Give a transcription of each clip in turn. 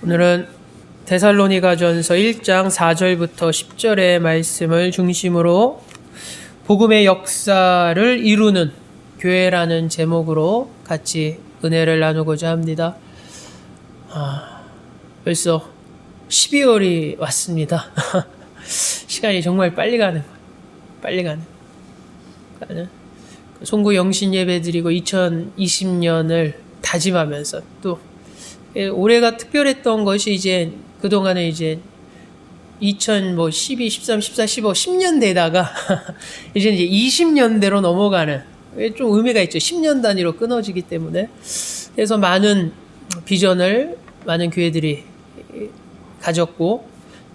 오늘은 데살로니가전서 1장 4절부터 10절의 말씀을 중심으로 복음의 역사를 이루는 교회라는 제목으로 같이 은혜를 나누고자 합니다. 벌써 12월이 왔습니다. 시간이 정말 빨리 가는 거예요. 빨리 가는. 송구 영신 예배 드리고 2020년을 다짐하면서 또 올해가 특별했던 것이 이제 그동안에 이제 2012, 13, 14, 15, 10년 되다가 이제 20년대로 넘어가는 좀 의미가 있죠. 10년 단위로 끊어지기 때문에. 그래서 많은 비전을 많은 교회들이 가졌고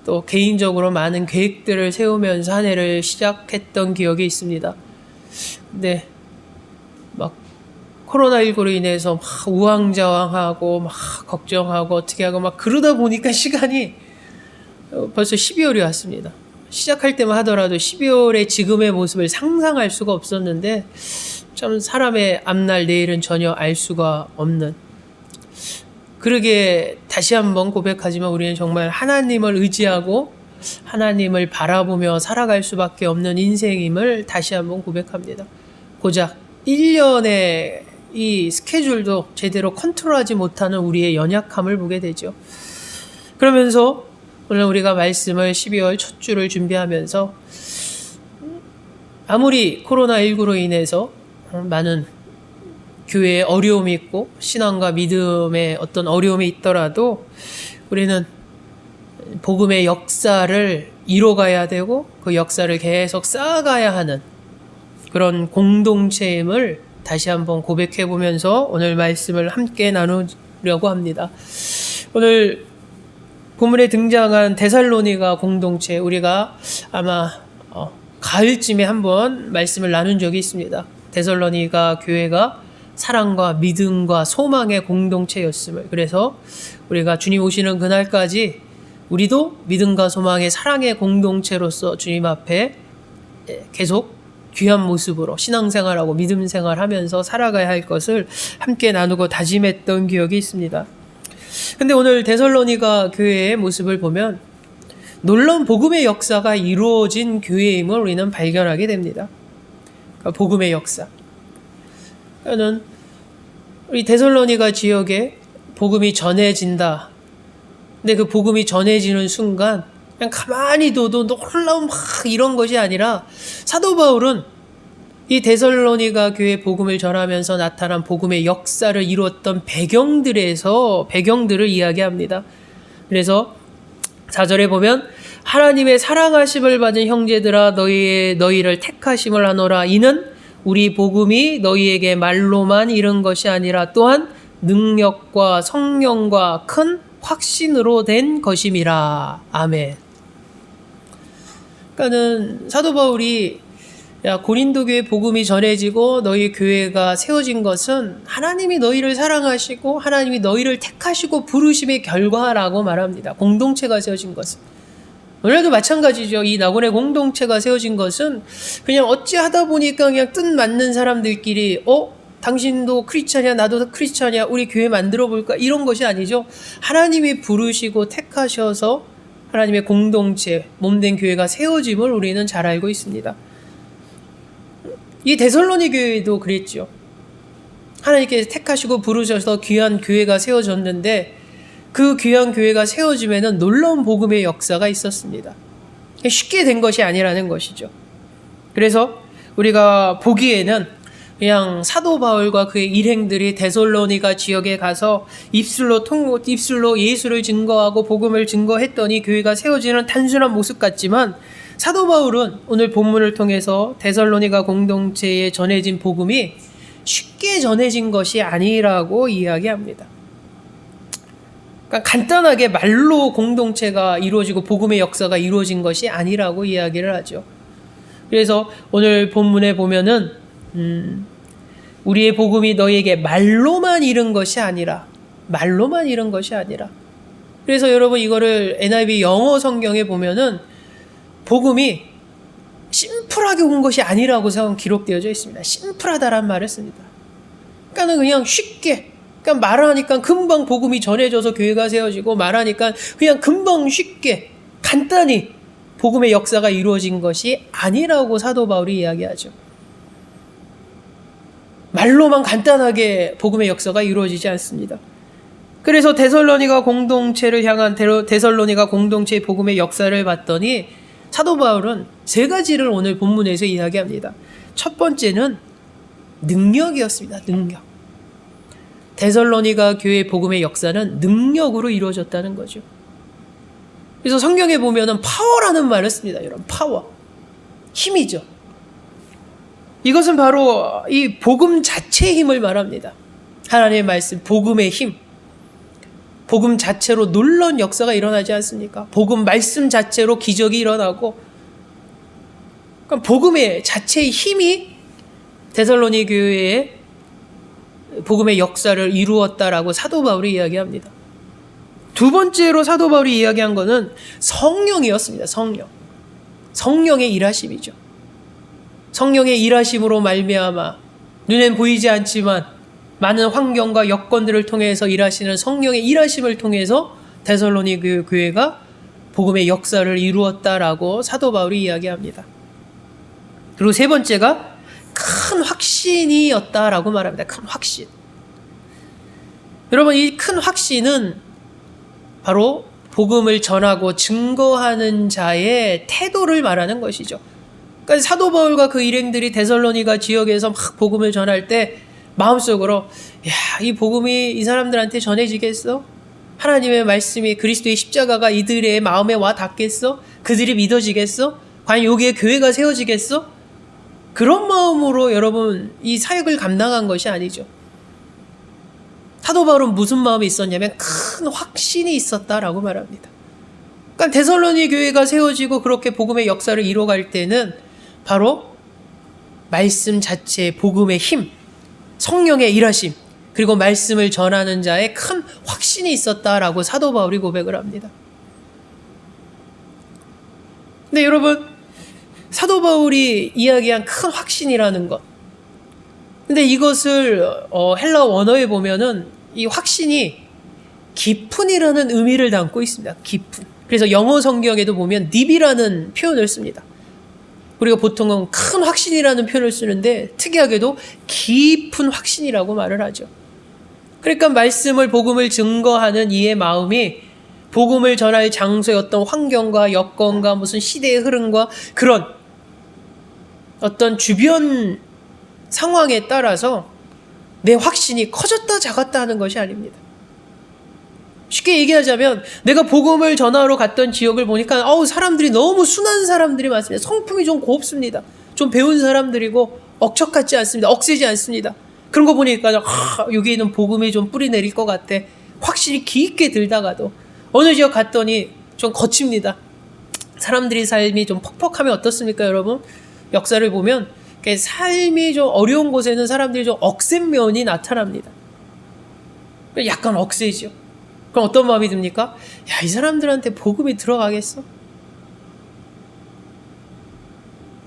또 개인적으로 많은 계획들을 세우면서 한 해를 시작했던 기억이 있습니다. 근데 막 코로나19로 인해서 막 우왕좌왕하고 막 걱정하고 어떻게 하고 막 그러다 보니까 시간이 벌써 12월이 왔습니다. 시작할 때만 하더라도 12월의 지금의 모습을 상상할 수가 없었는데 참 사람의 앞날 내일은 전혀 알 수가 없는, 그러게 다시 한번 고백하지만 우리는 정말 하나님을 의지하고 하나님을 바라보며 살아갈 수밖에 없는 인생임을 다시 한번 고백합니다. 고작 1년의 이 스케줄도 제대로 컨트롤하지 못하는 우리의 연약함을 보게 되죠. 그러면서 오늘 우리가 말씀을 12월 첫 주를 준비하면서 아무리 코로나19로 인해서 많은 교회에 어려움이 있고 신앙과 믿음에 어떤 어려움이 있더라도 우리는 복음의 역사를 이뤄가야 되고 그 역사를 계속 쌓아가야 하는 그런 공동체임을 다시 한번 고백해 보면서 오늘 말씀을 함께 나누려고 합니다. 오늘 본문에 등장한 데살로니가 공동체, 우리가 아마 가을쯤에 한번 말씀을 나눈 적이 있습니다. 데살로니가 교회가 사랑과 믿음과 소망의 공동체였음을, 그래서 우리가 주님 오시는 그날까지 우리도 믿음과 소망의 사랑의 공동체로서 주님 앞에 계속 귀한 모습으로 신앙생활하고 믿음생활하면서 살아가야 할 것을 함께 나누고 다짐했던 기억이 있습니다. 근데 오늘 데살로니가 교회의 모습을 보면 놀라운 복음의 역사가 이루어진 교회임을 우리는 발견하게 됩니다. 그러니까 복음의 역사. 그러니까 우리 데살로니가 지역에 복음이 전해진다. 근데 그 복음이 전해지는 순간 그냥 가만히 둬도 놀라운 막 이런 것이 아니라 사도 바울은 이 데살로니가 교회 복음을 전하면서 나타난 복음의 역사를 이루었던 배경들을 이야기합니다. 그래서 4절에 보면 하나님의 사랑하심을 받은 형제들아 너희를 택하심을 하노라. 이는 우리 복음이 너희에게 말로만 이른 것이 아니라 또한 능력과 성령과 큰 확신으로 된 것임이라. 아멘. 그러니까는 사도 바울이 고린도 교회 복음이 전해지고 너희 교회가 세워진 것은 하나님이 너희를 사랑하시고 하나님이 너희를 택하시고 부르심의 결과라고 말합니다. 공동체가 세워진 것은. 오늘도 마찬가지죠. 이 낙원의 공동체가 세워진 것은 그냥 어찌하다 보니까 그냥 뜻 맞는 사람들끼리 당신도 크리스찬이야, 나도 크리스찬이야, 우리 교회 만들어 볼까, 이런 것이 아니죠. 하나님이 부르시고 택하셔서 하나님의 공동체, 몸된 교회가 세워짐을 우리는 잘 알고 있습니다. 이 데살로니 교회도 그랬죠. 하나님께서 택하시고 부르셔서 귀한 교회가 세워졌는데 그 귀한 교회가 세워짐에는 놀라운 복음의 역사가 있었습니다. 쉽게 된 것이 아니라는 것이죠. 그래서 우리가 보기에는 그냥 사도 바울과 그의 일행들이 데살로니가 지역에 가서 입술로 예수를 증거하고 복음을 증거했더니 교회가 세워지는 단순한 모습 같지만 사도 바울은 오늘 본문을 통해서 데살로니가 공동체에 전해진 복음이 쉽게 전해진 것이 아니라고 이야기합니다. 그러니까 간단하게 말로 공동체가 이루어지고 복음의 역사가 이루어진 것이 아니라고 이야기를 하죠. 그래서 오늘 본문에 보면은 우리의 복음이 너희에게 말로만 이른 것이 아니라, 그래서 여러분 이거를 NIV 영어 성경에 보면은 복음이 심플하게 온 것이 아니라고 기록되어져 있습니다. 심플하다란 말을 씁니다. 그러니까 그냥 쉽게 그러니까 말하니까 금방 복음이 전해져서 교회가 세워지고, 말하니까 그냥 금방 쉽게 간단히 복음의 역사가 이루어진 것이 아니라고 사도 바울이 이야기하죠. 말로만 간단하게 복음의 역사가 이루어지지 않습니다. 그래서 데살로니가 공동체를 향한 데살로니가 공동체의 복음의 역사를 봤더니 사도 바울은 세 가지를 오늘 본문에서 이야기합니다. 첫 번째는 능력이었습니다. 능력. 데살로니가 교회 복음의 역사는 능력으로 이루어졌다는 거죠. 그래서 성경에 보면은 파워라는 말을 씁니다. 여러분, 파워. 힘이죠. 이것은 바로 이 복음 자체의 힘을 말합니다. 하나님의 말씀, 복음의 힘. 복음 자체로 놀라운 역사가 일어나지 않습니까? 복음 말씀 자체로 기적이 일어나고, 그러니까 복음의 자체의 힘이 데살로니 교회의 복음의 역사를 이루었다라고 사도 바울이 이야기합니다. 두 번째로 사도 바울이 이야기한 것은 성령이었습니다. 성령. 성령의 일하심이죠. 성령의 일하심으로 말미암아 눈엔 보이지 않지만 많은 환경과 여건들을 통해서 일하시는 성령의 일하심을 통해서 데살로니 교회가 복음의 역사를 이루었다라고 사도 바울이 이야기합니다. 그리고 세 번째가 큰 확신이었다라고 말합니다. 큰 확신. 여러분, 이 큰 확신은 바로 복음을 전하고 증거하는 자의 태도를 말하는 것이죠. 그러니까 사도 바울과 그 일행들이 데살로니가 지역에서 막 복음을 전할 때 마음속으로, 야, 이 복음이 이 사람들한테 전해지겠어? 하나님의 말씀이, 그리스도의 십자가가 이들의 마음에 와 닿겠어? 그들이 믿어지겠어? 과연 여기에 교회가 세워지겠어? 그런 마음으로 여러분 이 사역을 감당한 것이 아니죠. 사도 바울은 무슨 마음이 있었냐면 큰 확신이 있었다라고 말합니다. 그러니까 데살로니 교회가 세워지고 그렇게 복음의 역사를 이뤄갈 때는 바로 말씀 자체의 복음의 힘, 성령의 일하심, 그리고 말씀을 전하는 자의 큰 확신이 있었다라고 사도 바울이 고백을 합니다. 근데 여러분, 사도 바울이 이야기한 큰 확신이라는 것, 근데 이것을 헬라 원어에 보면은 이 확신이 깊은이라는 의미를 담고 있습니다. 깊은. 그래서 영어 성경에도 보면 딥이라는 표현을 씁니다. 우리가 보통은 큰 확신이라는 표현을 쓰는데 특이하게도 깊은 확신이라고 말을 하죠. 그러니까 말씀을, 복음을 증거하는 이의 마음이 복음을 전할 장소의 어떤 환경과 여건과 무슨 시대의 흐름과 그런 어떤 주변 상황에 따라서 내 확신이 커졌다 작았다 하는 것이 아닙니다. 쉽게 얘기하자면 내가 복음을 전하러 갔던 지역을 보니까 사람들이 너무 순한 사람들이 많습니다. 성품이 좀 곱습니다. 좀 배운 사람들이고 억척 같지 않습니다. 억세지 않습니다. 그런 거 보니까 여기에는 복음이 좀 뿌리 내릴 것 같아. 확실히 깊게 들다가도 어느 지역 갔더니 좀 거칩니다. 사람들이 삶이 좀 퍽퍽하면 어떻습니까, 여러분? 역사를 보면 삶이 좀 어려운 곳에는 사람들이 좀 억센 면이 나타납니다. 약간 억세죠. 그럼 어떤 마음이 듭니까? 야, 이 사람들한테 복음이 들어가겠어?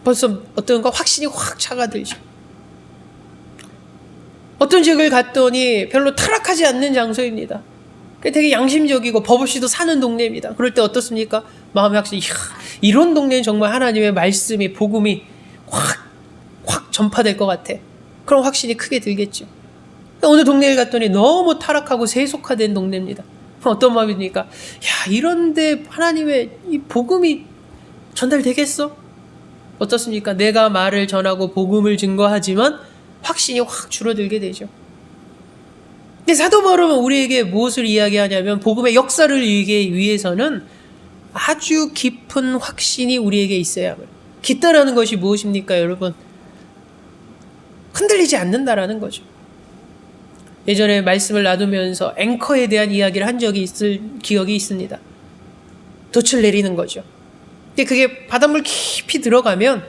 벌써 어떤가 확신이 확 차가들죠. 어떤 지역을 갔더니 별로 타락하지 않는 장소입니다. 되게 양심적이고 법 없이도 사는 동네입니다. 그럴 때 어떻습니까? 마음의 확신이, 이런 동네는 정말 하나님의 말씀이, 복음이 확 전파될 것 같아. 그런 확신이 크게 들겠죠. 어느 동네에 갔더니 너무 타락하고 세속화된 동네입니다. 그럼 어떤 마음이 듭니까? 야, 이런데 하나님의 이 복음이 전달되겠어? 어떻습니까? 내가 말을 전하고 복음을 증거하지만 확신이 확 줄어들게 되죠. 근데 사도 바울은 우리에게 무엇을 이야기하냐면 복음의 역사를 이루기 위해서는 아주 깊은 확신이 우리에게 있어야 합니다. 깊다라는 것이 무엇입니까, 여러분? 흔들리지 않는다라는 거죠. 예전에 말씀을 나누면서 앵커에 대한 이야기를 한 적이 있을 기억이 있습니다. 돛을 내리는 거죠. 근데 그게 바닷물 깊이 들어가면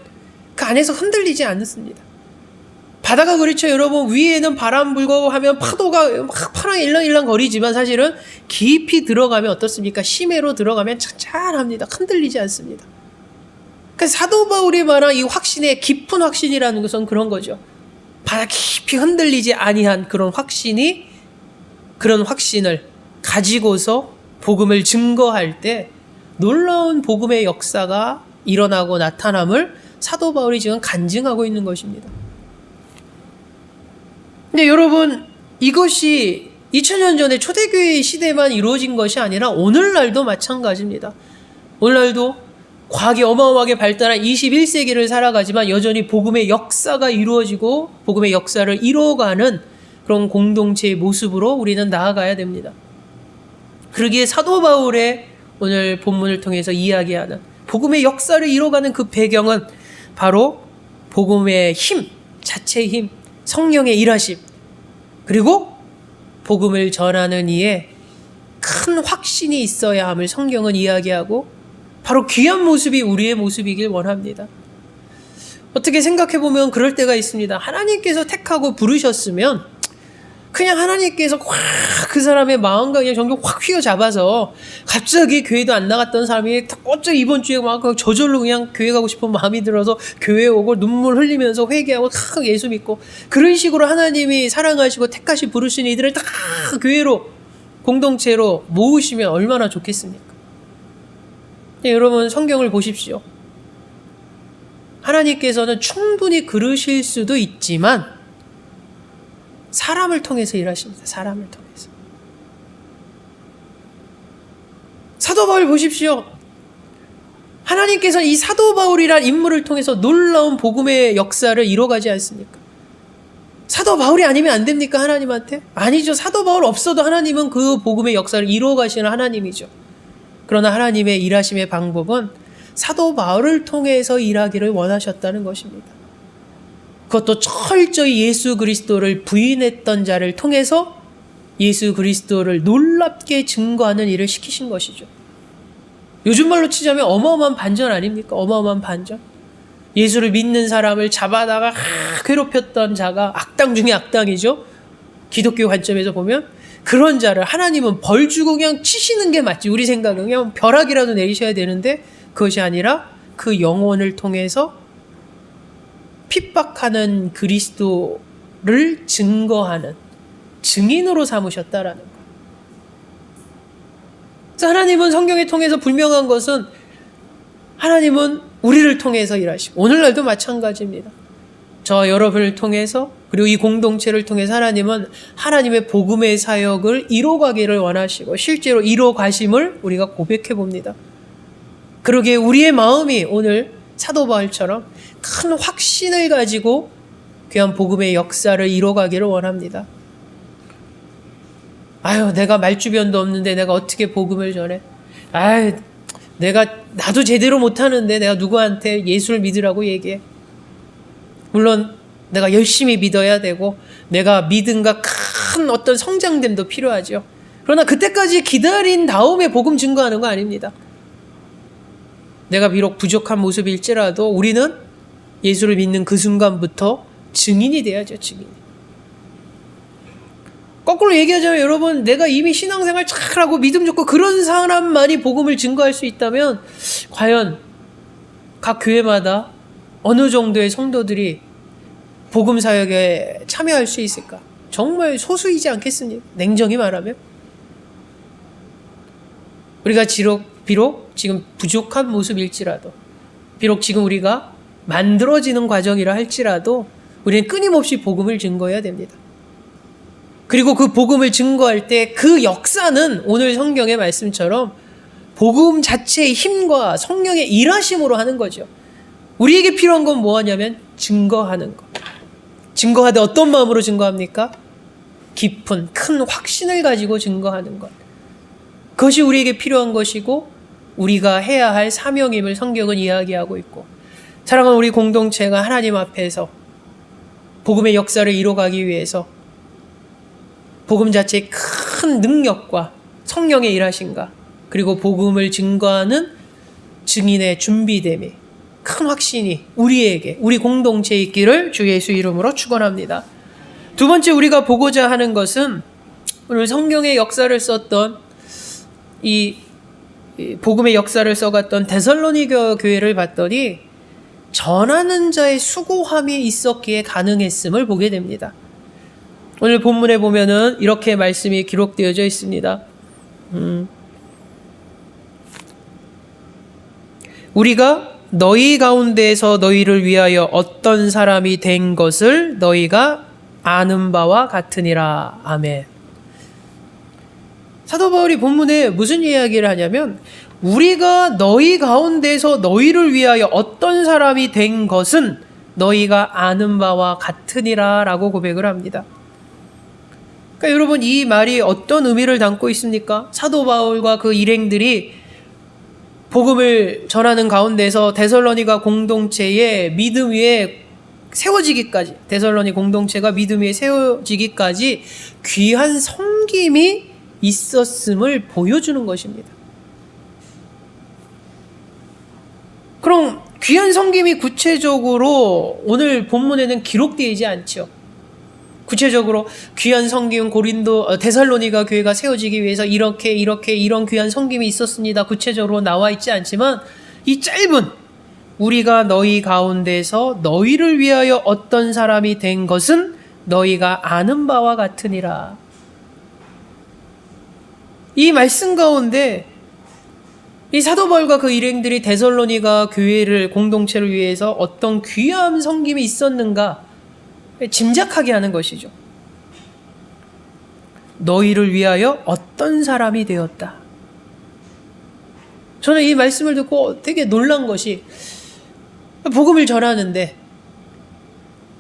그 안에서 흔들리지 않습니다. 바다가 그렇죠, 여러분. 위에는 바람 불고 하면 파도가 막 파랑이 일렁일렁 거리지만 사실은 깊이 들어가면 어떻습니까? 심해로 들어가면 찬찬합니다. 흔들리지 않습니다. 그러니까 사도 바울이 말한 이 확신의 깊은 확신이라는 것은 그런 거죠. 바다 깊이 흔들리지 아니한 그런 확신이 그런 확신을 가지고서 복음을 증거할 때 놀라운 복음의 역사가 일어나고 나타남을 사도 바울이 지금 간증하고 있는 것입니다. 근데 여러분, 이것이 2000년 전에 초대교회 시대만 이루어진 것이 아니라 오늘날도 마찬가지입니다. 오늘날도 과학이 어마어마하게 발달한 21세기를 살아가지만 여전히 복음의 역사가 이루어지고 복음의 역사를 이루어가는 그런 공동체의 모습으로 우리는 나아가야 됩니다. 그러기에 사도 바울의 오늘 본문을 통해서 이야기하는 복음의 역사를 이루어가는 그 배경은 바로 복음의 힘, 자체의 힘, 성령의 일하심, 그리고 복음을 전하는 이에 큰 확신이 있어야 함을 성경은 이야기하고 바로 귀한 모습이 우리의 모습이길 원합니다. 어떻게 생각해보면 그럴 때가 있습니다. 하나님께서 택하고 부르셨으면 그냥 하나님께서 확 그 사람의 마음과 그냥 정경 확 휘어잡아서 갑자기 교회도 안 나갔던 사람이 어쩌 이번 주에 막 저절로 그냥 교회 가고 싶은 마음이 들어서 교회 오고 눈물 흘리면서 회개하고 탁 예수 믿고 그런 식으로 하나님이 사랑하시고 택하시 부르신 이들을 다 교회로 공동체로 모으시면 얼마나 좋겠습니까? 네, 여러분 성경을 보십시오. 하나님께서는 충분히 그러실 수도 있지만 사람을 통해서 일하십니다. 사람을 통해서. 사도 바울 보십시오. 하나님께서는 이 사도 바울이란 인물을 통해서 놀라운 복음의 역사를 이뤄가지 않습니까? 사도 바울이 아니면 안 됩니까? 하나님한테? 아니죠. 사도 바울 없어도 하나님은 그 복음의 역사를 이루어가시는 하나님이죠. 그러나 하나님의 일하심의 방법은 사도 바울을 통해서 일하기를 원하셨다는 것입니다. 그것도 철저히 예수 그리스도를 부인했던 자를 통해서 예수 그리스도를 놀랍게 증거하는 일을 시키신 것이죠. 요즘 말로 치자면 어마어마한 반전 아닙니까? 어마어마한 반전. 예수를 믿는 사람을 잡아다가 괴롭혔던 자가 악당 중에 악당이죠. 기독교 관점에서 보면 그런 자를 하나님은 벌 주고 그냥 치시는 게 맞지. 우리 생각은 그냥 벼락이라도 내리셔야 되는데 그것이 아니라 그 영혼을 통해서 핍박하는 그리스도를 증거하는 증인으로 삼으셨다라는 것. 그래서 하나님은 성경에 통해서 분명한 것은 하나님은 우리를 통해서 일하시고 오늘날도 마찬가지입니다. 저와 여러분을 통해서 그리고 이 공동체를 통해서 하나님은 하나님의 복음의 사역을 이뤄가기를 원하시고 실제로 이뤄가심을 우리가 고백해 봅니다. 그러기에 우리의 마음이 오늘 사도 바울처럼 큰 확신을 가지고 귀한 복음의 역사를 이뤄가기를 원합니다. 아유, 내가 말주변도 없는데 내가 어떻게 복음을 전해? 아유, 나도 제대로 못하는데 내가 누구한테 예수를 믿으라고 얘기해? 물론 내가 열심히 믿어야 되고 내가 믿음과 큰 어떤 성장됨도 필요하죠. 그러나 그때까지 기다린 다음에 복음 증거하는 거 아닙니다. 내가 비록 부족한 모습일지라도 우리는 예수를 믿는 그 순간부터 증인이 돼야죠. 증인. 거꾸로 얘기하자면 여러분, 내가 이미 신앙생활 잘하고 믿음 좋고 그런 사람만이 복음을 증거할 수 있다면 과연 각 교회마다 어느 정도의 성도들이 복음 사역에 참여할 수 있을까? 정말 소수이지 않겠습니까? 냉정히 말하면. 우리가 비록 지금 부족한 모습일지라도, 비록 지금 우리가 만들어지는 과정이라 할지라도 우리는 끊임없이 복음을 증거해야 됩니다. 그리고 그 복음을 증거할 때 그 역사는 오늘 성경의 말씀처럼 복음 자체의 힘과 성령의 일하심으로 하는 거죠. 우리에게 필요한 건 뭐냐면 증거하는 것. 증거하되 어떤 마음으로 증거합니까? 깊은 큰 확신을 가지고 증거하는 것. 그것이 우리에게 필요한 것이고 우리가 해야 할 사명임을 성경은 이야기하고 있고, 사랑하는 우리 공동체가 하나님 앞에서 복음의 역사를 이뤄가기 위해서 복음 자체의 큰 능력과 성령의 일하심과 그리고 복음을 증거하는 증인의 준비됨이 큰 확신이 우리에게, 우리 공동체에 있기를 주 예수 이름으로 축원합니다. 두 번째 우리가 보고자 하는 것은 오늘 성경의 역사를 썼던 이 복음의 역사를 써갔던 데살로니가 교회를 봤더니 전하는 자의 수고함이 있었기에 가능했음을 보게 됩니다. 오늘 본문에 보면은 이렇게 말씀이 기록되어져 있습니다. 우리가 너희 가운데에서 너희를 위하여 어떤 사람이 된 것을 너희가 아는 바와 같으니라. 아멘. 사도 바울이 본문에 무슨 이야기를 하냐면 우리가 너희 가운데서 너희를 위하여 어떤 사람이 된 것은 너희가 아는 바와 같으니라 라고 고백을 합니다. 그러니까 여러분, 이 말이 어떤 의미를 담고 있습니까? 사도 바울과 그 일행들이 복음을 전하는 가운데서 데살로니가 공동체의 믿음 위에 세워지기까지, 데살로니 공동체가 믿음 위에 세워지기까지 귀한 섬김이 있었음을 보여주는 것입니다. 그럼 귀한 섬김이 구체적으로 오늘 본문에는 기록되지 않죠. 구체적으로 귀한 섬김 데살로니가 교회가 세워지기 위해서 이런 귀한 섬김이 있었습니다. 구체적으로 나와 있지 않지만 이 짧은 우리가 너희 가운데서 너희를 위하여 어떤 사람이 된 것은 너희가 아는 바와 같으니라. 이 말씀 가운데 이 사도 바울과 그 일행들이 데살로니가 교회를 공동체를 위해서 어떤 귀한 섬김이 있었는가 짐작하게 하는 것이죠. 너희를 위하여 어떤 사람이 되었다. 저는 이 말씀을 듣고 되게 놀란 것이 복음을 전하는데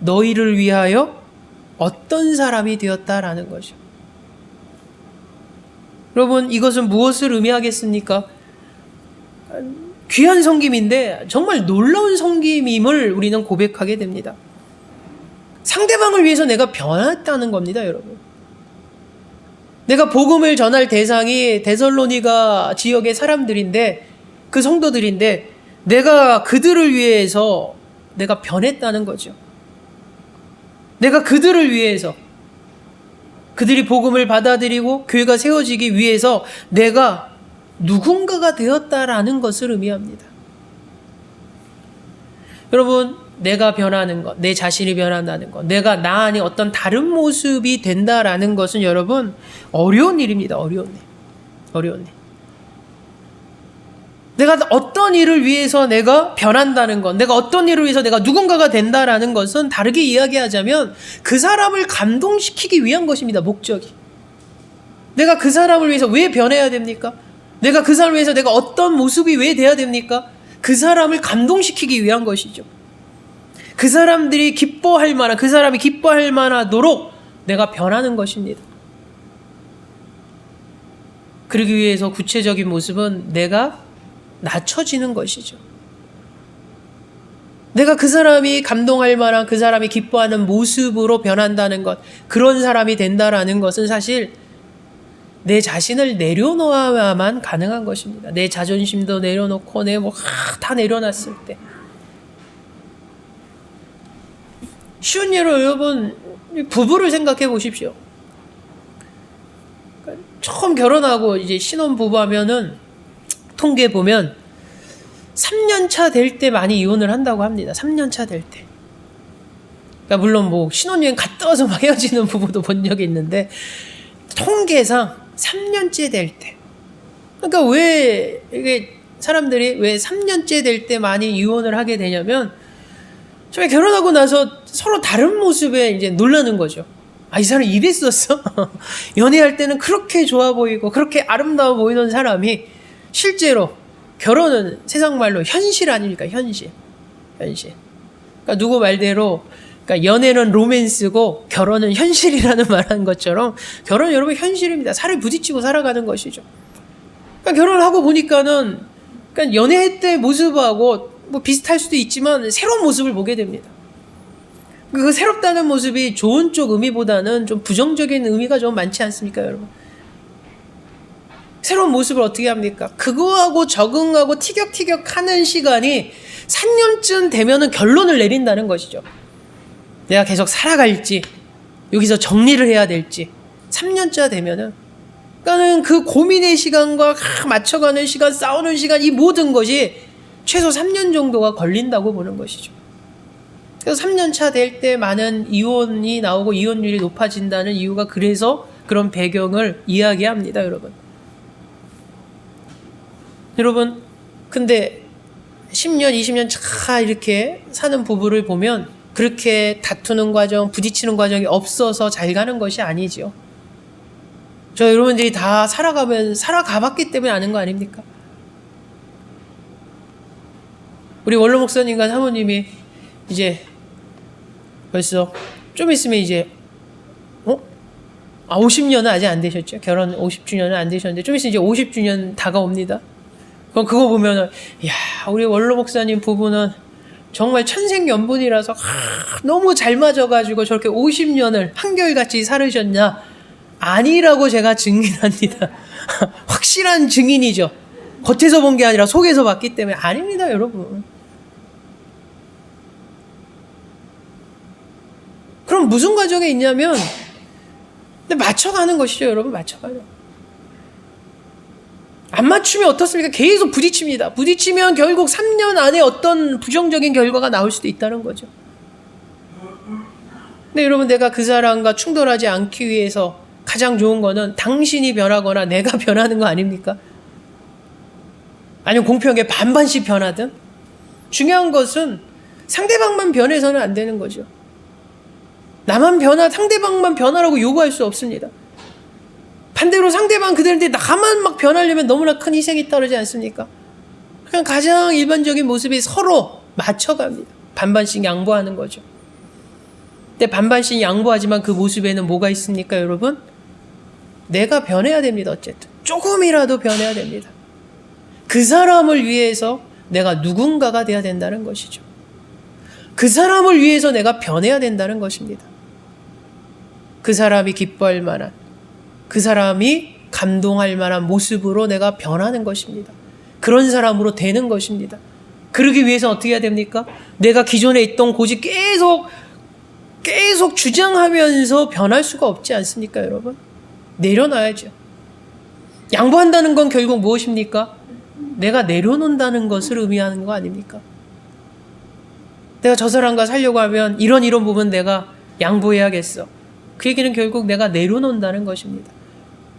너희를 위하여 어떤 사람이 되었다라는 거죠. 여러분, 이것은 무엇을 의미하겠습니까? 귀한 섬김인데 정말 놀라운 섬김임을 우리는 고백하게 됩니다. 상대방을 위해서 내가 변했다는 겁니다, 여러분. 내가 복음을 전할 대상이 데살로니가 지역의 사람들인데, 그 성도들인데, 내가 그들을 위해서 내가 변했다는 거죠. 내가 그들을 위해서, 그들이 복음을 받아들이고 교회가 세워지기 위해서 내가 누군가가 되었다라는 것을 의미합니다. 여러분, 내가 변하는 것, 내 자신이 변한다는 것, 내가 나 안에 어떤 다른 모습이 된다라는 것은 여러분 어려운 일입니다. 어려운 일. 내가 어떤 일을 위해서 내가 변한다는 것, 내가 어떤 일을 위해서 내가 누군가가 된다라는 것은 다르게 이야기하자면 그 사람을 감동시키기 위한 것입니다. 목적이. 내가 그 사람을 위해서 왜 변해야 됩니까? 내가 그 사람을 위해서 내가 어떤 모습이 왜 돼야 됩니까? 그 사람을 감동시키기 위한 것이죠. 그 사람들이 기뻐할 만한, 그 사람이 기뻐할 만하도록 내가 변하는 것입니다. 그러기 위해서 구체적인 모습은 내가 낮춰지는 것이죠. 내가 그 사람이 감동할 만한, 그 사람이 기뻐하는 모습으로 변한다는 것, 그런 사람이 된다라는 것은 사실 내 자신을 내려놓아야만 가능한 것입니다. 내 자존심도 내려놓고 다 내려놨을 때. 쉬운 예로 여러분, 부부를 생각해 보십시오. 처음 결혼하고 이제 신혼 부부 하면은 통계 보면 3년 차 될 때 많이 이혼을 한다고 합니다. 3년 차 될 때. 그러니까 물론 신혼여행 갔다 와서 막 헤어지는 부부도 본 적이 있는데 통계상 3년째 될 때. 그러니까 왜 이게 사람들이 왜 3년째 될 때 많이 이혼을 하게 되냐면 처음에 결혼하고 나서 서로 다른 모습에 이제 놀라는 거죠. 아, 이 사람 이랬었어? 연애할 때는 그렇게 좋아 보이고 그렇게 아름다워 보이던 사람이 실제로 결혼은 세상 말로 현실 아닙니까? 현실. 그러니까 누구 말대로 그러니까 연애는 로맨스고 결혼은 현실이라는 말한 것처럼 결혼은 여러분 현실입니다. 살을 부딪히고 살아가는 것이죠. 그러니까 결혼을 하고 보니까는 그러니까 연애 때 모습하고 비슷할 수도 있지만 새로운 모습을 보게 됩니다. 그 새롭다는 모습이 좋은 쪽 의미보다는 좀 부정적인 의미가 좀 많지 않습니까, 여러분? 새로운 모습을 어떻게 합니까? 그거하고 적응하고 티격태격 하는 시간이 3년쯤 되면은 결론을 내린다는 것이죠. 내가 계속 살아갈지, 여기서 정리를 해야 될지, 3년차 되면은, 그러니까는 그 고민의 시간과 맞춰가는 시간, 싸우는 시간, 이 모든 것이 최소 3년 정도가 걸린다고 보는 것이죠. 그래서 3년 차 될 때 많은 이혼이 나오고 이혼율이 높아진다는 이유가 그래서 그런 배경을 이야기합니다, 여러분. 여러분, 근데 10년, 20년 차 이렇게 사는 부부를 보면 그렇게 다투는 과정, 부딪히는 과정이 없어서 잘 가는 것이 아니죠. 저 여러분들이 다 살아가봤기 때문에 아는 거 아닙니까? 우리 원로 목사님과 사모님이 이제 벌써 좀 있으면 이제 50년은 아직 안 되셨죠. 결혼 50주년은 안 되셨는데 좀 있으면 이제 50주년 다가옵니다. 그럼 그거 보면은 우리 원로 목사님 부부는 정말 천생연분이라서 너무 잘 맞아가지고 저렇게 50년을 한결같이 살으셨냐? 아니라고 제가 증인합니다. 확실한 증인이죠. 겉에서 본 게 아니라 속에서 봤기 때문에 아닙니다, 여러분. 그럼 무슨 과정에 있냐면 맞춰가는 것이죠, 여러분. 맞춰가요. 안 맞추면 어떻습니까? 계속 부딪힙니다. 부딪히면 결국 3년 안에 어떤 부정적인 결과가 나올 수도 있다는 거죠. 근데 여러분, 내가 그 사람과 충돌하지 않기 위해서 가장 좋은 거는 당신이 변하거나 내가 변하는 거 아닙니까? 아니면 공평하게 반반씩 변하든. 중요한 것은 상대방만 변해서는 안 되는 거죠. 상대방만 변하라고 요구할 수 없습니다. 반대로 상대방 그대로인데 나만 막 변하려면 너무나 큰 희생이 따르지 않습니까? 그냥 가장 일반적인 모습이 서로 맞춰갑니다. 반반씩 양보하는 거죠. 근데 반반씩 양보하지만 그 모습에는 뭐가 있습니까, 여러분? 내가 변해야 됩니다, 어쨌든. 조금이라도 변해야 됩니다. 그 사람을 위해서 내가 누군가가 돼야 된다는 것이죠. 그 사람을 위해서 내가 변해야 된다는 것입니다. 그 사람이 기뻐할 만한, 그 사람이 감동할 만한 모습으로 내가 변하는 것입니다. 그런 사람으로 되는 것입니다. 그러기 위해서 어떻게 해야 됩니까? 내가 기존에 있던 고집 계속 주장하면서 변할 수가 없지 않습니까, 여러분? 내려놔야죠. 양보한다는 건 결국 무엇입니까? 내가 내려놓는다는 것을 의미하는 거 아닙니까? 내가 저 사람과 살려고 하면 이런 부분 내가 양보해야겠어. 그 얘기는 결국 내가 내려놓는다는 것입니다.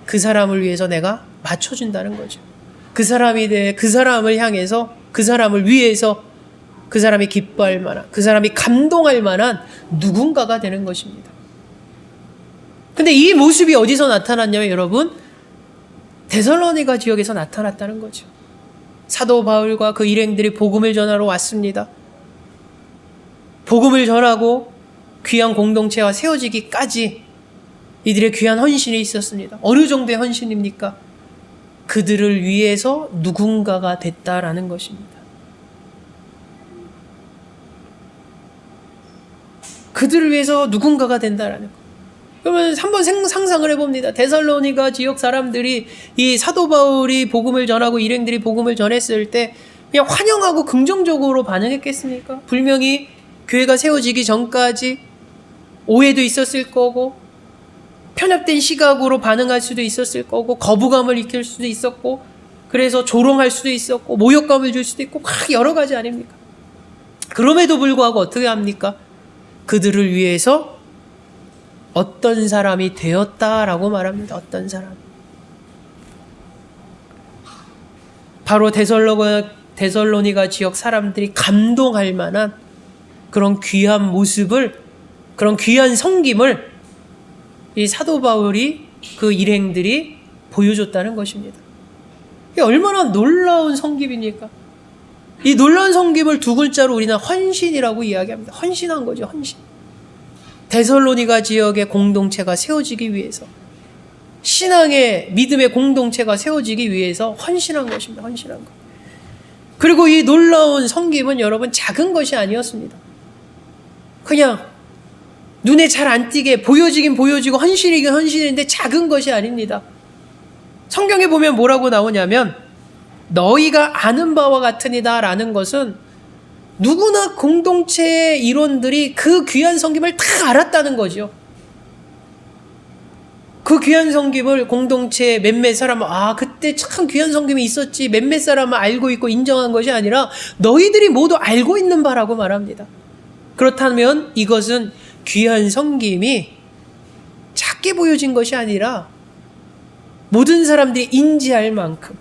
그 사람을 위해서 내가 맞춰준다는 거죠. 그 사람을 향해서, 그 사람을 위해서, 그 사람이 기뻐할 만한, 그 사람이 감동할 만한 누군가가 되는 것입니다. 근데 이 모습이 어디서 나타났냐면 여러분, 데살로니가 지역에서 나타났다는 거죠. 사도 바울과 그 일행들이 복음을 전하러 왔습니다. 복음을 전하고 귀한 공동체가 세워지기까지 이들의 귀한 헌신이 있었습니다. 어느 정도의 헌신입니까? 그들을 위해서 누군가가 됐다라는 것입니다. 그들을 위해서 누군가가 된다라는 것. 그러면 한번 상상을 해봅니다. 데살로니가 지역 사람들이 이 사도 바울이 복음을 전하고 일행들이 복음을 전했을 때 그냥 환영하고 긍정적으로 반응했겠습니까? 분명히 교회가 세워지기 전까지 오해도 있었을 거고 편협된 시각으로 반응할 수도 있었을 거고 거부감을 익힐 수도 있었고 그래서 조롱할 수도 있었고 모욕감을 줄 수도 있고 막 여러 가지 아닙니까? 그럼에도 불구하고 어떻게 합니까? 그들을 위해서 어떤 사람이 되었다라고 말합니다. 어떤 사람. 바로 데살로니가 지역 사람들이 감동할 만한 그런 귀한 모습을, 그런 귀한 섬김을 이 사도 바울이 그 일행들이 보여줬다는 것입니다. 이게 얼마나 놀라운 섬김입니까? 이 놀라운 섬김을 두 글자로 우리는 헌신이라고 이야기합니다. 헌신한 거죠, 헌신. 데살로니가 지역의 공동체가 세워지기 위해서, 신앙의 믿음의 공동체가 세워지기 위해서 헌신한 것입니다. 헌신한 것. 그리고 이 놀라운 섬김은 여러분 작은 것이 아니었습니다. 그냥 눈에 잘 안 띄게 보여지긴 보여지고 헌신이긴 헌신인데 작은 것이 아닙니다. 성경에 보면 뭐라고 나오냐면 너희가 아는 바와 같으니다 라는 것은 누구나 공동체의 일원들이 그 귀한 섬김을 다 알았다는 거죠. 그 귀한 섬김을 공동체의 몇몇 사람은 그때 참 귀한 섬김이 있었지 몇몇 사람은 알고 있고 인정한 것이 아니라 너희들이 모두 알고 있는 바라고 말합니다. 그렇다면 이것은 귀한 섬김이 작게 보여진 것이 아니라 모든 사람들이 인지할 만큼,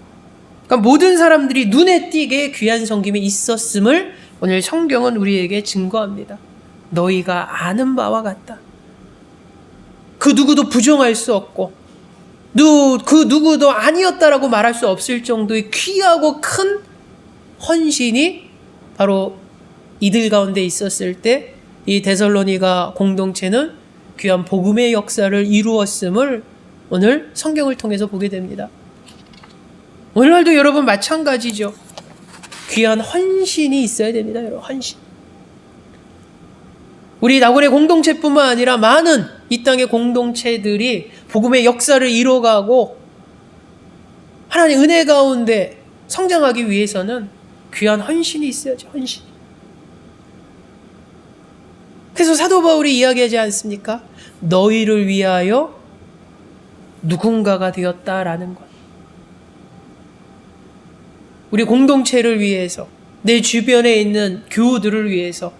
그러니까 모든 사람들이 눈에 띄게 귀한 섬김이 있었음을 오늘 성경은 우리에게 증거합니다. 너희가 아는 바와 같다. 그 누구도 부정할 수 없고 그 누구도 아니었다라고 말할 수 없을 정도의 귀하고 큰 헌신이 바로 이들 가운데 있었을 때 이 데살로니가 공동체는 귀한 복음의 역사를 이루었음을 오늘 성경을 통해서 보게 됩니다. 오늘날도 여러분 마찬가지죠. 귀한 헌신이 있어야 됩니다. 여러분, 헌신. 우리 나고래 공동체뿐만 아니라 많은 이 땅의 공동체들이 복음의 역사를 이뤄가고 하나님의 은혜 가운데 성장하기 위해서는 귀한 헌신이 있어야죠. 헌신. 그래서 사도 바울이 이야기하지 않습니까? 너희를 위하여 누군가가 되었다라는 것. 우리 공동체를 위해서, 내 주변에 있는 교우들을 위해서,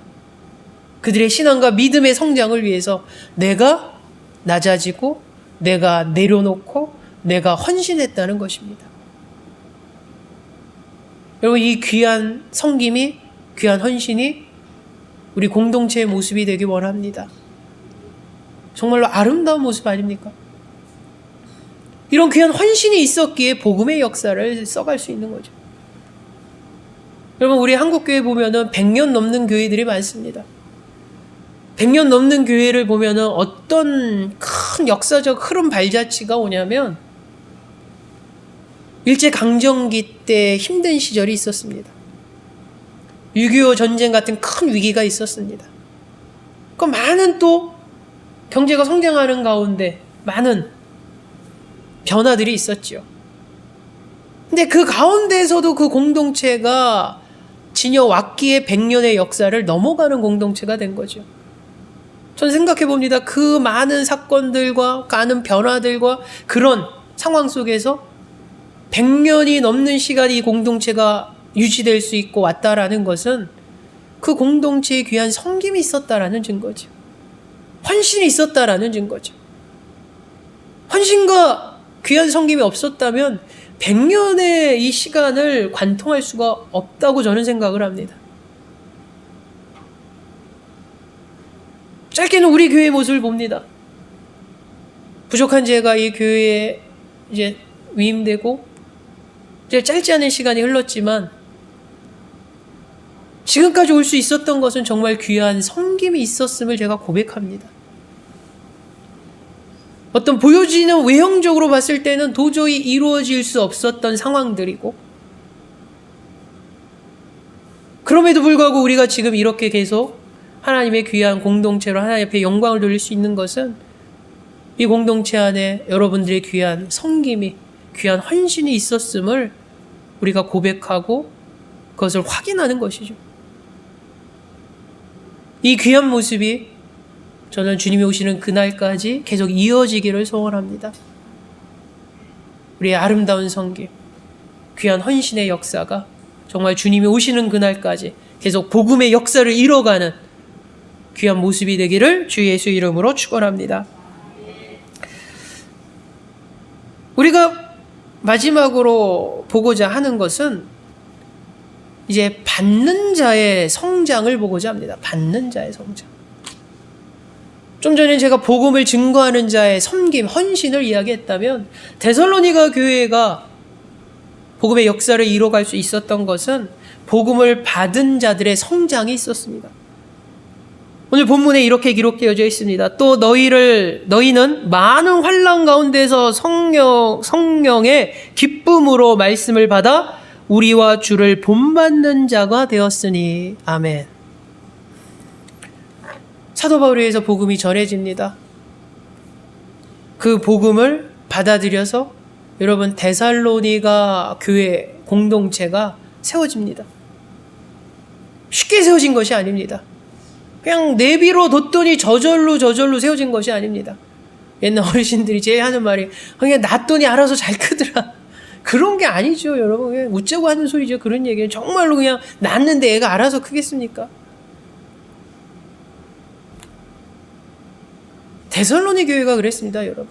그들의 신앙과 믿음의 성장을 위해서 내가 낮아지고 내가 내려놓고 내가 헌신했다는 것입니다. 여러분, 이 귀한 섬김이, 귀한 헌신이 우리 공동체의 모습이 되기 원합니다. 정말로 아름다운 모습 아닙니까? 이런 귀한 헌신이 있었기에 복음의 역사를 써갈 수 있는 거죠. 여러분, 우리 한국교회 보면은 100년 넘는 교회들이 많습니다. 100년 넘는 교회를 보면은 어떤 큰 역사적 흐름 발자취가 오냐면 일제강점기 때 힘든 시절이 있었습니다. 6.25 전쟁 같은 큰 위기가 있었습니다. 그 많은 또 경제가 성장하는 가운데 많은 변화들이 있었죠. 근데 그 가운데에서도 그 공동체가 지녀왔기에 100년의 역사를 넘어가는 공동체가 된 거죠. 저는 생각해 봅니다. 그 많은 사건들과 많은 변화들과 그런 상황 속에서 100년이 넘는 시간이 이 공동체가 유지될 수 있고 왔다라는 것은 그 공동체에 귀한 섬김이 있었다라는 증거죠. 헌신이 있었다라는 증거죠. 헌신과 귀한 섬김이 없었다면 100년의 이 시간을 관통할 수가 없다고 저는 생각을 합니다. 짧게는 우리 교회의 모습을 봅니다. 부족한 제가 이 교회에 이제 위임되고 이제 짧지 않은 시간이 흘렀지만 지금까지 올 수 있었던 것은 정말 귀한 섬김이 있었음을 제가 고백합니다. 어떤 보여지는 외형적으로 봤을 때는 도저히 이루어질 수 없었던 상황들이고 그럼에도 불구하고 우리가 지금 이렇게 계속 하나님의 귀한 공동체로 하나님 앞에 영광을 돌릴 수 있는 것은 이 공동체 안에 여러분들의 귀한 섬김이, 귀한 헌신이 있었음을 우리가 고백하고 그것을 확인하는 것이죠. 이 귀한 모습이 저는 주님이 오시는 그날까지 계속 이어지기를 소원합니다. 우리의 아름다운 섬김, 귀한 헌신의 역사가 정말 주님이 오시는 그날까지 계속 복음의 역사를 이뤄가는 귀한 모습이 되기를 주 예수 이름으로 축원합니다. 우리가 마지막으로 보고자 하는 것은 이제 받는 자의 성장을 보고자 합니다. 받는 자의 성장. 좀 전에 제가 복음을 증거하는 자의 섬김, 헌신을 이야기했다면 데살로니가 교회가 복음의 역사를 이뤄갈 수 있었던 것은 복음을 받은 자들의 성장이 있었습니다. 오늘 본문에 이렇게 기록되어져 있습니다. 또 너희는 많은 환난 가운데서 성령의 기쁨으로 말씀을 받아 우리와 주를 본받는 자가 되었으니. 아멘. 사도 바울에 의해서 복음이 전해집니다. 그 복음을 받아들여서 여러분 데살로니가 교회 공동체가 세워집니다. 쉽게 세워진 것이 아닙니다. 그냥 내비로 뒀더니 저절로 세워진 것이 아닙니다. 옛날 어르신들이 제일 하는 말이 그냥 놨더니 알아서 잘 크더라. 그런 게 아니죠, 여러분. 그냥 웃자고 하는 소리죠. 그런 얘기는 정말로 그냥 놨는데 애가 알아서 크겠습니까? 데살로니 교회가 그랬습니다, 여러분.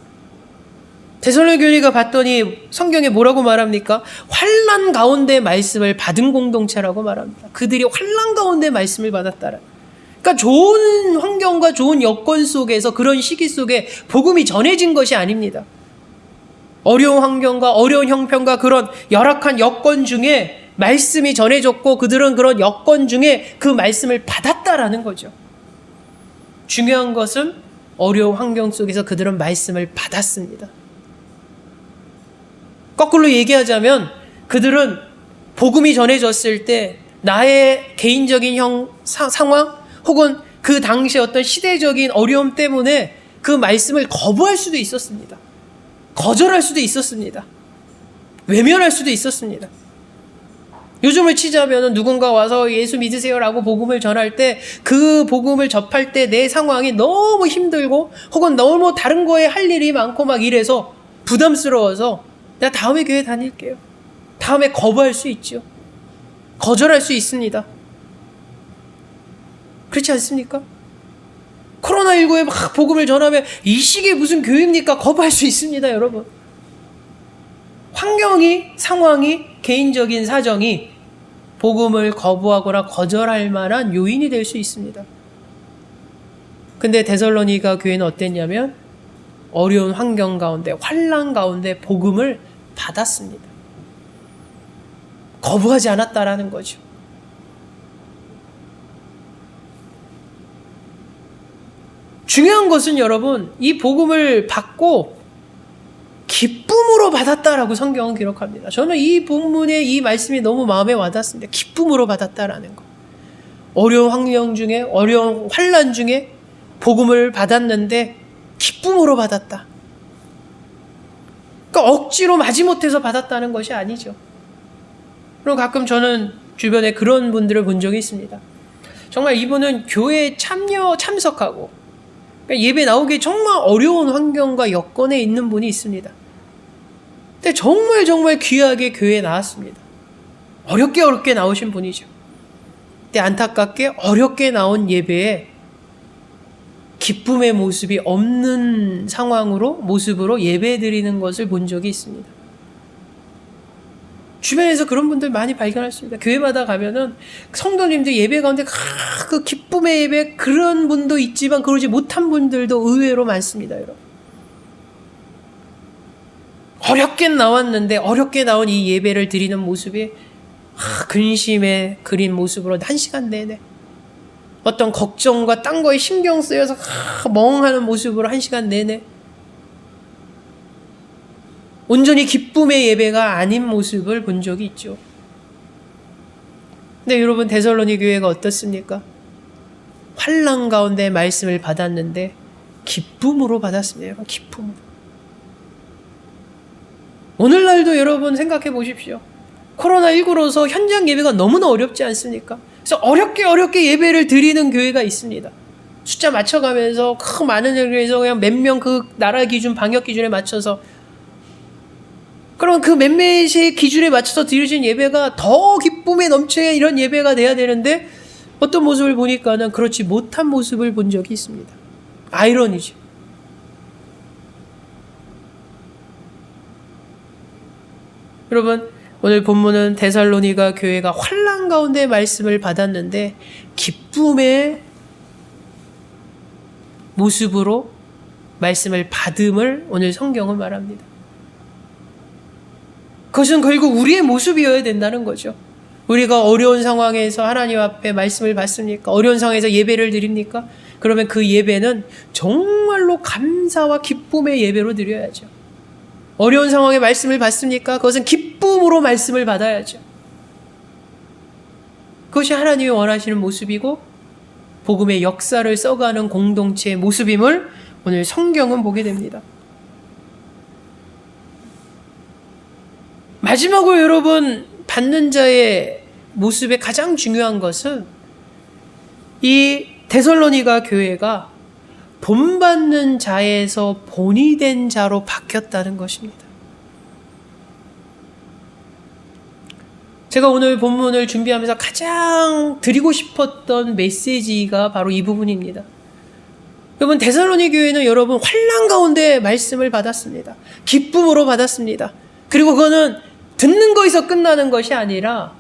데살로니 교회가 봤더니 성경에 뭐라고 말합니까? 환난 가운데 말씀을 받은 공동체라고 말합니다. 그들이 환난 가운데 말씀을 받았다라. 그러니까 좋은 환경과 좋은 여건 속에서 그런 시기 속에 복음이 전해진 것이 아닙니다. 어려운 환경과 어려운 형편과 그런 열악한 여건 중에 말씀이 전해졌고 그들은 그런 여건 중에 그 말씀을 받았다라는 거죠. 중요한 것은 어려운 환경 속에서 그들은 말씀을 받았습니다. 거꾸로 얘기하자면 그들은 복음이 전해졌을 때 나의 개인적인 상황 혹은 그 당시의 어떤 시대적인 어려움 때문에 그 말씀을 거부할 수도 있었습니다. 거절할 수도 있었습니다. 외면할 수도 있었습니다. 요즘을 치자면 누군가 와서 예수 믿으세요라고 복음을 전할 때 그 복음을 접할 때 내 상황이 너무 힘들고 혹은 너무 다른 거에 할 일이 많고 막 이래서 부담스러워서 나 다음에 교회 다닐게요. 다음에 거부할 수 있죠. 거절할 수 있습니다. 그렇지 않습니까? 코로나19에 막 복음을 전하면 이 시기에 무슨 교회입니까? 거부할 수 있습니다, 여러분. 환경이, 상황이, 개인적인 사정이 복음을 거부하거나 거절할 만한 요인이 될 수 있습니다. 근데 데살로니가 교회는 어땠냐면 어려운 환경 가운데, 환난 가운데 복음을 받았습니다. 거부하지 않았다라는 거죠. 중요한 것은 여러분, 이 복음을 받고 기쁨으로 받았다라고 성경은 기록합니다. 저는 이 본문의 이 말씀이 너무 마음에 와닿습니다. 기쁨으로 받았다라는 거. 어려운 환경 중에, 어려운 환난 중에 복음을 받았는데 기쁨으로 받았다. 그러니까 억지로 마지못해서 받았다는 것이 아니죠. 그리고 가끔 저는 주변에 그런 분들을 본 적이 있습니다. 정말 이분은 교회에 참석하고 그러니까 예배 나오기 정말 어려운 환경과 여건에 있는 분이 있습니다. 근데 정말 귀하게 교회에 나왔습니다. 어렵게 나오신 분이죠. 근데 안타깝게 어렵게 나온 예배에 기쁨의 모습이 없는 모습으로 예배 드리는 것을 본 적이 있습니다. 주변에서 그런 분들 많이 발견했습니다. 교회마다 가면은 성도님들 예배 가운데 그 기쁨의 예배 그런 분도 있지만 그러지 못한 분들도 의외로 많습니다, 여러분. 어렵게 나왔는데 어렵게 나온 이 예배를 드리는 모습이 근심에 그린 모습으로 1시간 내내 어떤 걱정과 딴 거에 신경 쓰여서 멍하는 모습으로 1시간 내내 온전히 기쁨의 예배가 아닌 모습을 본 적이 있죠. 근데 여러분 데살로니 교회가 어떻습니까? 환난 가운데 말씀을 받았는데 기쁨으로 받았습니다. 여러분, 기쁨으로. 오늘날도 여러분 생각해 보십시오. 코로나19로서 현장 예배가 너무나 어렵지 않습니까? 그래서 어렵게 예배를 드리는 교회가 있습니다. 숫자 맞춰가면서 많은 교회에서 그냥 몇 명 그 나라 기준, 방역 기준에 맞춰서 그럼 그 몇몇의 기준에 맞춰서 드려진 예배가 더 기쁨에 넘치는 이런 예배가 돼야 되는데 어떤 모습을 보니까는 그렇지 못한 모습을 본 적이 있습니다. 아이러니죠. 여러분, 오늘 본문은 데살로니가 교회가 환난 가운데 말씀을 받았는데 기쁨의 모습으로 말씀을 받음을 오늘 성경은 말합니다. 그것은 결국 우리의 모습이어야 된다는 거죠. 우리가 어려운 상황에서 하나님 앞에 말씀을 받습니까? 어려운 상황에서 예배를 드립니까? 그러면 그 예배는 정말로 감사와 기쁨의 예배로 드려야죠. 어려운 상황에 말씀을 받습니까? 그것은 기쁨으로 말씀을 받아야죠. 그것이 하나님이 원하시는 모습이고 복음의 역사를 써가는 공동체의 모습임을 오늘 성경은 보게 됩니다. 마지막으로 여러분 받는 자의 모습의 가장 중요한 것은 이 데살로니가 교회가 본받는 자에서 본이 된 자로 바뀌었다는 것입니다. 제가 오늘 본문을 준비하면서 가장 드리고 싶었던 메시지가 바로 이 부분입니다. 여러분, 데살로니 교회는 여러분 환난 가운데 말씀을 받았습니다. 기쁨으로 받았습니다. 그리고 그거는 듣는 거에서 끝나는 것이 아니라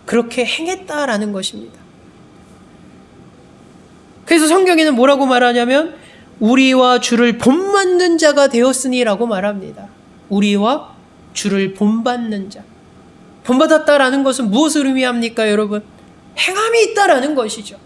그렇게 행했다라는 것입니다. 그래서 성경에는 뭐라고 말하냐면 우리와 주를 본받는 자가 되었으니라고 말합니다. 우리와 주를 본받는 자. 본받았다라는 것은 무엇을 의미합니까, 여러분? 행함이 있다라는 것이죠.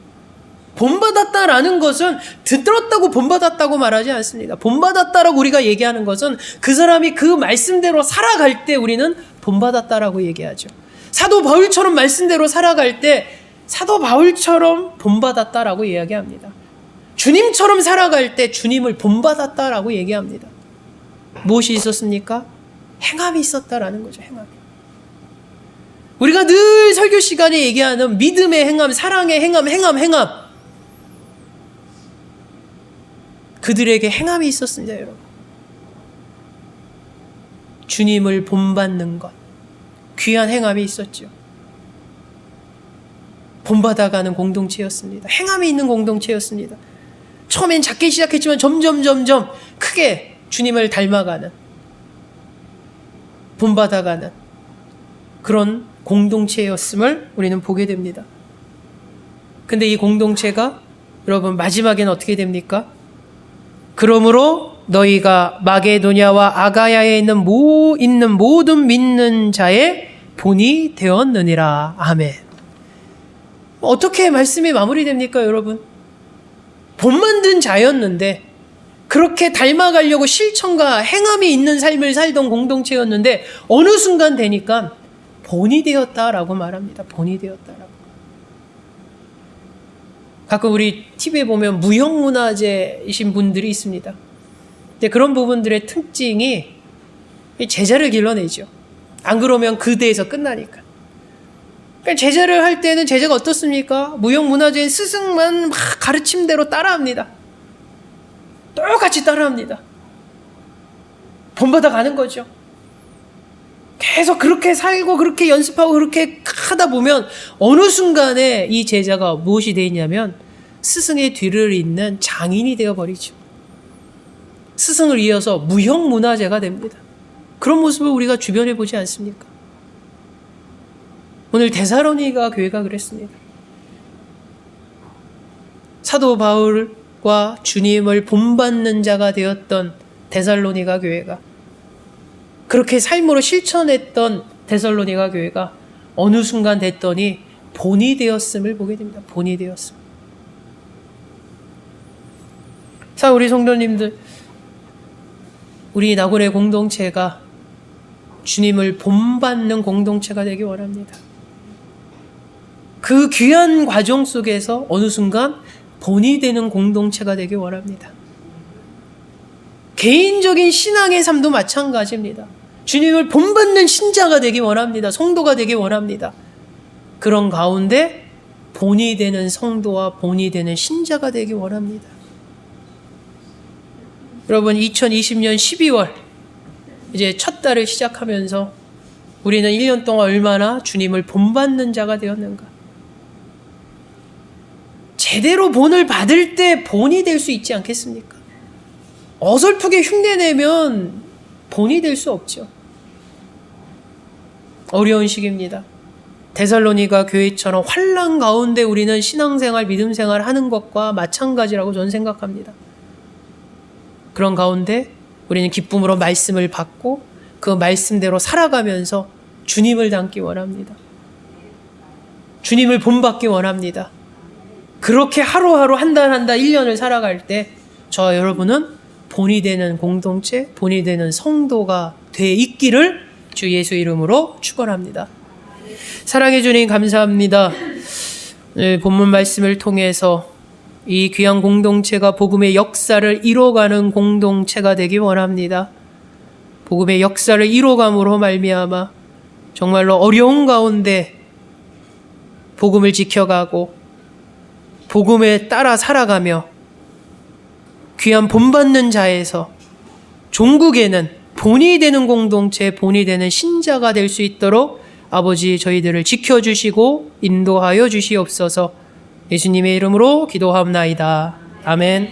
본받았다라는 것은 들었다고 본받았다고 말하지 않습니다. 본받았다라고 우리가 얘기하는 것은 그 사람이 그 말씀대로 살아갈 때 우리는 본받았다라고 얘기하죠. 사도 바울처럼 말씀대로 살아갈 때 사도 바울처럼 본받았다라고 이야기합니다. 주님처럼 살아갈 때 주님을 본받았다라고 얘기합니다. 무엇이 있었습니까? 행함이 있었다라는 거죠. 행함이. 우리가 늘 설교 시간에 얘기하는 믿음의 행함, 사랑의 행함, 행함. 그들에게 행함이 있었습니다, 여러분. 주님을 본받는 것, 귀한 행함이 있었죠. 본받아가는 공동체였습니다. 행함이 있는 공동체였습니다. 처음엔 작게 시작했지만 점점 크게 주님을 닮아가는, 본받아가는 그런 공동체였음을 우리는 보게 됩니다. 근데 이 공동체가 여러분 마지막에는 어떻게 됩니까? 그러므로 너희가 마게도냐와 아가야에 있는 모든 믿는 자의 본이 되었느니라. 아멘. 어떻게 말씀이 마무리됩니까, 여러분? 본만든 자였는데 그렇게 닮아가려고 실천과 행함이 있는 삶을 살던 공동체였는데 어느 순간 되니까 본이 되었다라고 말합니다. 본이 되었다라고. 가끔 우리 TV에 보면 무형문화재이신 분들이 있습니다. 근데 그런 부분들의 특징이 제자를 길러내죠. 안 그러면 그 대에서 끝나니까. 그러니까 제자를 할 때는 제자가 어떻습니까? 무형문화재인 스승만 막 가르침대로 따라합니다. 똑같이 따라합니다. 본받아 가는 거죠. 계속 그렇게 살고 그렇게 연습하고 그렇게 하다 보면 어느 순간에 이 제자가 무엇이 되어 있냐면 스승의 뒤를 잇는 장인이 되어버리죠. 스승을 이어서 무형문화재가 됩니다. 그런 모습을 우리가 주변에 보지 않습니까? 오늘 데살로니가 교회가 그랬습니다. 사도 바울과 주님을 본받는 자가 되었던 데살로니가 교회가, 그렇게 삶으로 실천했던 데살로니가 교회가 어느 순간 됐더니 본이 되었음을 보게 됩니다. 본이 되었음. 자, 우리 성도님들, 우리 나곤의 공동체가 주님을 본받는 공동체가 되기 원합니다. 그 귀한 과정 속에서 어느 순간 본이 되는 공동체가 되기 원합니다. 개인적인 신앙의 삶도 마찬가지입니다. 주님을 본받는 신자가 되기 원합니다. 성도가 되기 원합니다. 그런 가운데 본이 되는 성도와 본이 되는 신자가 되기 원합니다. 여러분, 2020년 12월 이제 첫 달을 시작하면서 우리는 1년 동안 얼마나 주님을 본받는 자가 되었는가. 제대로 본을 받을 때 본이 될 수 있지 않겠습니까? 어설프게 흉내내면 본이 될 수 없죠. 어려운 시기입니다. 데살로니가 교회처럼 환난 가운데 우리는 신앙생활, 믿음생활 하는 것과 마찬가지라고 저는 생각합니다. 그런 가운데 우리는 기쁨으로 말씀을 받고 그 말씀대로 살아가면서 주님을 닮기 원합니다. 주님을 본받기 원합니다. 그렇게 하루하루 한 달 1년을 살아갈 때 저와 여러분은 본이 되는 공동체, 본이 되는 성도가 돼 있기를 주 예수 이름으로 축원합니다. 사랑해 주님 감사합니다. 네, 본문 말씀을 통해서 이 귀한 공동체가 복음의 역사를 이뤄가는 공동체가 되기 원합니다. 복음의 역사를 이뤄감으로 말미암아 정말로 어려운 가운데 복음을 지켜가고 복음에 따라 살아가며 귀한 본받는 자에서 종국에는 본이 되는 공동체, 본이 되는 신자가 될 수 있도록 아버지 저희들을 지켜주시고 인도하여 주시옵소서. 예수님의 이름으로 기도하옵나이다. 아멘.